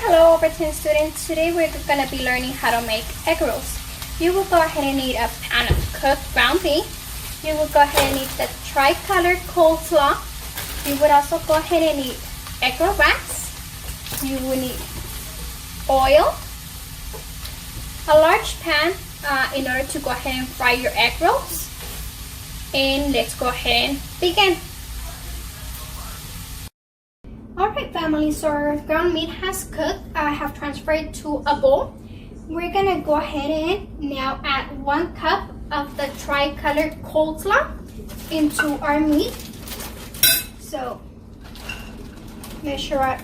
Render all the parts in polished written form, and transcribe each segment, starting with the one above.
Hello Overton students. Today we're going to be learning how to make egg rolls. You will go ahead and need a pan of cooked ground beef. You will go ahead and need the tri-colored coleslaw. You would also go ahead and need egg roll wraps. You will need oil, a large pan in order to go ahead and fry your egg rolls. And let's go ahead and begin. Alright family, so our ground meat has cooked. I have transferred it to a bowl. We're gonna go ahead and now add 1 cup of the tri-colored coleslaw into our meat. So measure out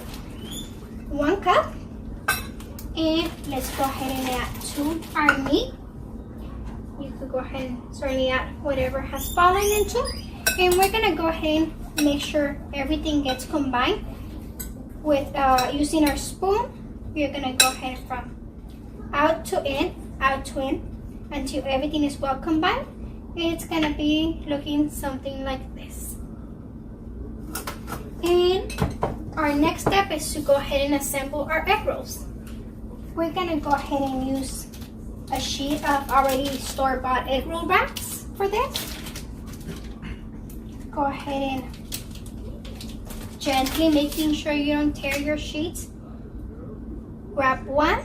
1 cup and let's go ahead and add to our meat. You could go ahead and certainly add whatever has fallen into, and we're gonna go ahead and make sure everything gets combined. With using our spoon, we're gonna go ahead from out to in until everything is well combined. It's gonna be looking something like this. And our next step is to go ahead and assemble our egg rolls. We're gonna go ahead and use a sheet of already store-bought egg roll wraps for this. Go ahead and gently making sure you don't tear your sheets. Grab one.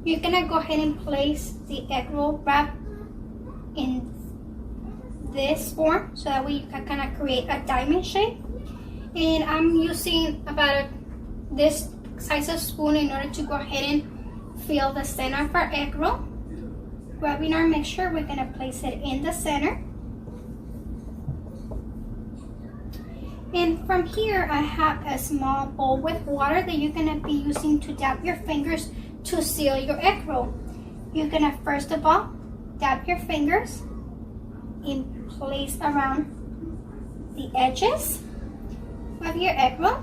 You're gonna go ahead and place the egg roll wrap in this form so that way you can kind of create a diamond shape. And I'm using about this size of spoon in order to go ahead and fill the center of our egg roll. Grabbing our mixture, we're gonna place it in the center. And from here, I have a small bowl with water that you're gonna be using to dab your fingers to seal your egg roll. You're gonna first of all dab your fingers in place around the edges of your egg roll.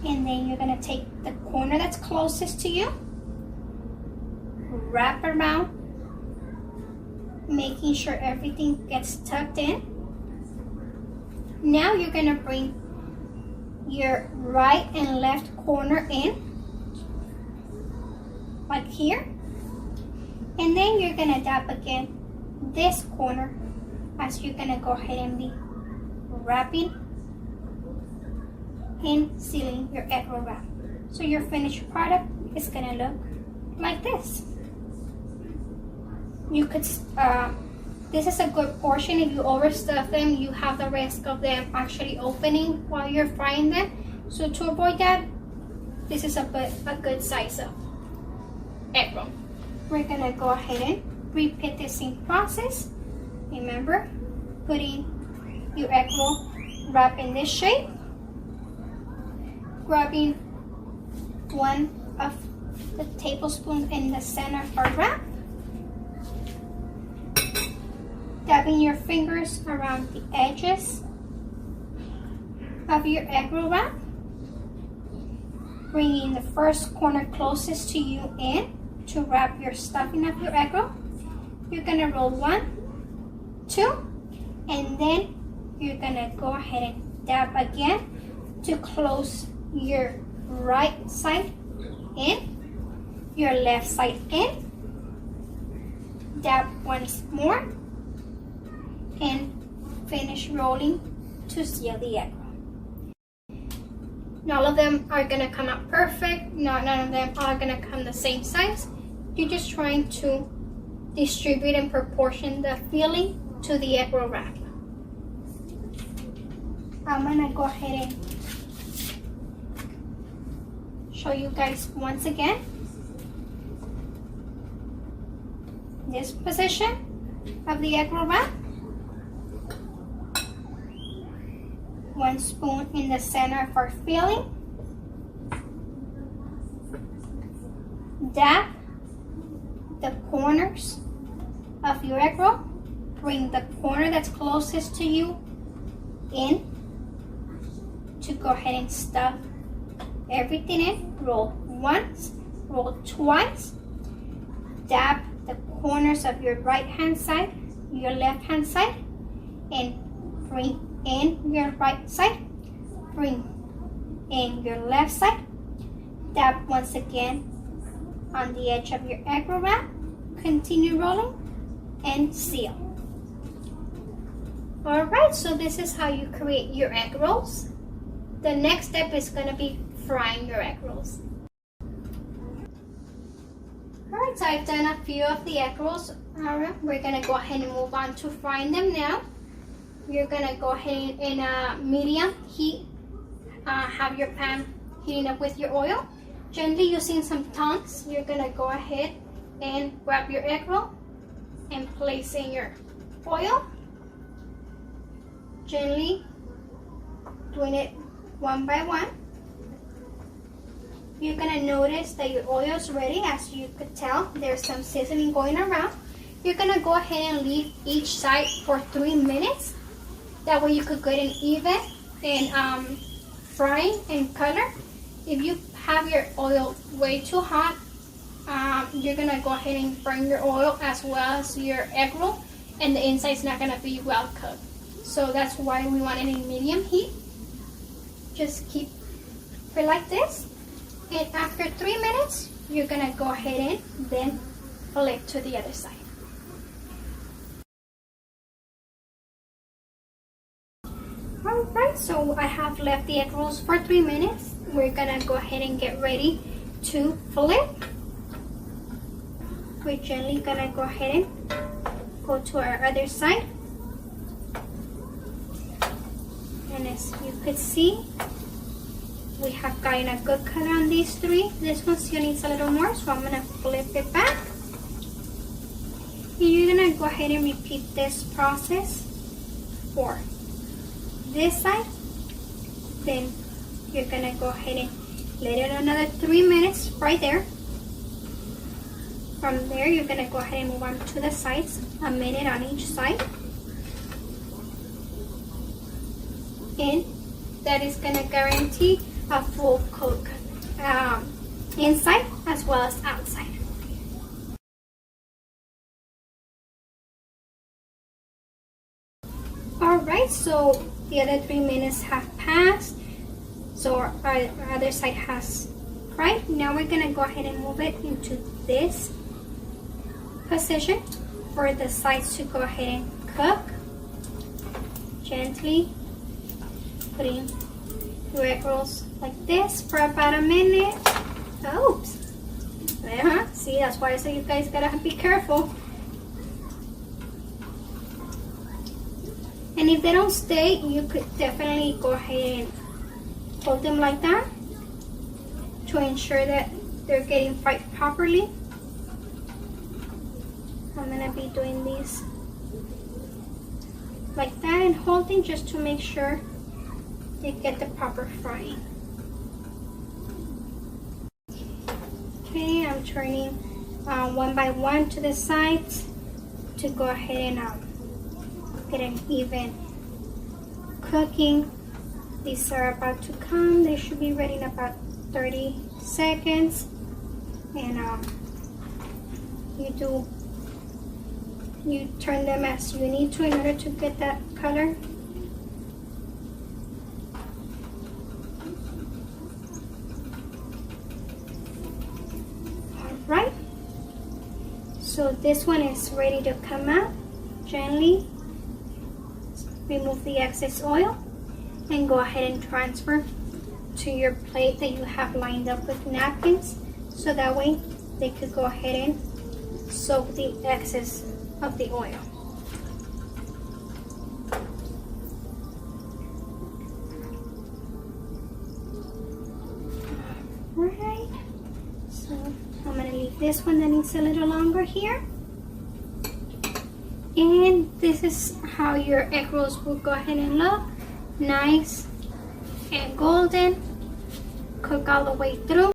And then you're gonna take the corner that's closest to you, wrap around, making sure everything gets tucked in. Now you're gonna bring your right and left corner in, like here. And then you're gonna dab again this corner as you're gonna go ahead and be wrapping and sealing your egg roll wrap. So your finished product is gonna look like this. You could this is a good portion. If you overstuff them, you have the risk of them actually opening while you're frying them. So to avoid that, this is a good size of egg roll. We're gonna go ahead and repeat the same process. Remember, putting your egg roll wrap in this shape, grabbing 1 of the tablespoons in the center of our wrap, dabbing your fingers around the edges of your egg roll wrap, bringing the first corner closest to you in to wrap your stuffing of your egg roll. You're gonna roll 1, 2, and then you're gonna go ahead and dab again to close your right side in, your left side in, dab once more, and finish rolling to seal the egg roll. Not all of them are gonna come out perfect. None of them are gonna come the same size. You're just trying to distribute and proportion the filling to the egg roll wrap. I'm gonna go ahead and show you guys once again this position of the egg roll wrap. 1 spoon in the center for filling. Dab the corners of your egg roll. Bring the corner that's closest to you in to go ahead and stuff everything in. Roll once, roll twice. Dab the corners of your right hand side, your left hand side, and bring in your right side, bring in your left side. Dab once again on the edge of your egg roll wrap. Continue rolling and seal. Alright, so this is how you create your egg rolls. The next step is going to be frying your egg rolls. Alright, so I've done a few of the egg rolls. Alright, we're going to go ahead and move on to frying them now. You're going to go ahead in a medium heat. Have your pan heating up with your oil. Gently using some tongs, you're going to go ahead and grab your egg roll and place in your oil. Gently doing it one by one. You're gonna notice that your oil is ready. As you could tell, there's some sizzling going around. You're gonna go ahead and leave each side for 3 minutes. That way you could get an even and frying and color. If you have your oil way too hot, you're gonna go ahead and burn your oil as well as your egg roll, and the inside's not gonna be well cooked. So that's why we want it in medium heat. Just keep it like this. And after 3 minutes, you're gonna go ahead and then flip to the other side. Alright, so I have left the egg rolls for 3 minutes. We're gonna go ahead and get ready to flip. We're gently gonna go ahead and go to our other side. And as you could see, we have gotten a good color on these three. This one still needs a little more, so I'm gonna flip it back. And you're gonna go ahead and repeat this process for this side. Then you're gonna go ahead and let it another 3 minutes right there. From there, you're gonna go ahead and move on to the sides, a minute on each side. And that is gonna guarantee a full cook inside as well as outside. Alright, so the other 3 minutes have passed. So our other side has fried. Now we're gonna go ahead and move it into this position for the sides to go ahead and cook. Gently putting your egg rolls like this for about a minute. Oops. See, that's why I say you guys gotta be careful. And if they don't stay, you could definitely go ahead and hold them like that to ensure that they're getting fried properly. I'm gonna be doing these like that and holding just to make sure they get the proper frying. Okay, I'm turning one by one to the sides to go ahead and get an even cooking. These are about to come. They should be ready in about 30 seconds. And you turn them as you need to in order to get that color. Alright, so this one is ready to come out. Gently remove the excess oil and go ahead and transfer to your plate that you have lined up with napkins, so that way they could go ahead and soak the excess of the oil. Alright, so I'm going to leave this one that needs a little longer here. And this is how your egg rolls will go ahead and look. Nice and golden. Cook all the way through.